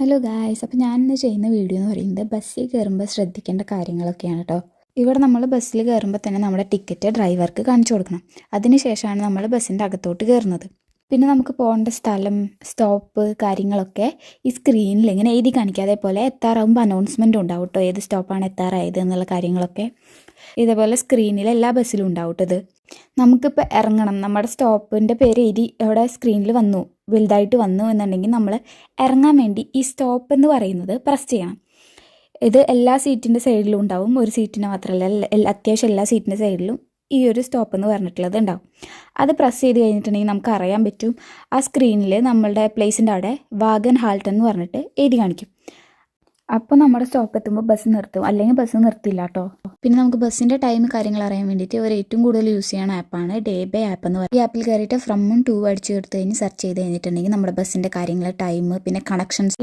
Hello guys, അപ്പോൾ ഞാനിന്ന് ചെയ്യുന്ന വീഡിയോ എന്ന് പറയുന്നത് ബസ്സിൽ കയറുമ്പോൾ ശ്രദ്ധിക്കേണ്ട കാര്യങ്ങളൊക്കെയാണ് കേട്ടോ. ഇവിടെ നമ്മൾ ബസ്സിൽ കയറുമ്പോൾ തന്നെ നമ്മുടെ ടിക്കറ്റ് ഡ്രൈവർക്ക് കാണിച്ചു കൊടുക്കണം. അതിനുശേഷമാണ് നമ്മൾ ബസ്സിൻ്റെ അകത്തോട്ട് കയറുന്നത്. പിന്നെ നമുക്ക് പോകേണ്ട സ്ഥലം, സ്റ്റോപ്പ് കാര്യങ്ങളൊക്കെ ഈ സ്ക്രീനിൽ ഇങ്ങനെ എഴുതി കാണിക്കുക. അതേപോലെ എത്താറാകുമ്പോൾ അനൗൺസ്മെൻറ്റും ഉണ്ടാവും കേട്ടോ, ഏത് സ്റ്റോപ്പാണ് എത്താറായത് എന്നുള്ള കാര്യങ്ങളൊക്കെ ഇതേപോലെ സ്ക്രീനിൽ എല്ലാ ബസ്സിലും ഉണ്ടാവും കേട്ടോ. ഇത് നമുക്കിപ്പോൾ ഇറങ്ങണം, നമ്മുടെ സ്റ്റോപ്പിൻ്റെ പേര് എഴുതി അവിടെ സ്ക്രീനിൽ വന്നു, വലുതായിട്ട് വന്നു എന്നുണ്ടെങ്കിൽ നമ്മൾ ഇറങ്ങാൻ വേണ്ടി ഈ സ്റ്റോപ്പ് എന്ന് പറയുന്നത് പ്രസ് ചെയ്യണം. ഇത് എല്ലാ സീറ്റിൻ്റെ സൈഡിലും ഉണ്ടാവും, ഒരു സീറ്റിന് മാത്രമല്ല, അത്യാവശ്യം എല്ലാ സീറ്റിൻ്റെ സൈഡിലും ഈ ഒരു സ്റ്റോപ്പ് എന്ന് പറഞ്ഞിട്ടുള്ളത് ഉണ്ടാവും. അത് പ്രസ് ചെയ്ത് കഴിഞ്ഞിട്ടുണ്ടെങ്കിൽ നമുക്ക് അറിയാൻ പറ്റും, ആ സ്ക്രീനിൽ നമ്മളുടെ പ്ലേസിൻ്റെ അവിടെ വാഗൻ ഹാൾട്ട് എന്ന് പറഞ്ഞിട്ട് എഴുതി കാണിക്കും. അപ്പോൾ നമ്മുടെ സ്റ്റോപ്പ് എത്തുമ്പോൾ ബസ് നിർത്തും, അല്ലെങ്കിൽ ബസ് നിർത്തില്ല കേട്ടോ. പിന്നെ നമുക്ക് ബസ്സിൻ്റെ ടൈം കാര്യങ്ങൾ അറിയാൻ വേണ്ടിയിട്ട് ഒരു ഏറ്റവും കൂടുതൽ യൂസ് ചെയ്യുന്ന ആപ്പാണ് ഡേ ബൈ ആപ്പ് എന്ന് പറയുന്നത്. ഈ ആപ്പിൽ കയറിയിട്ട് ഫ്രം 2 അടിച്ചു കൊടുത്ത് കഴിഞ്ഞ് സെർച്ച് ചെയ്ത് കഴിഞ്ഞിട്ടുണ്ടെങ്കിൽ നമ്മുടെ ബസ്സിൻ്റെ കാര്യങ്ങൾ, ടൈം, പിന്നെ കണക്ഷൻസ്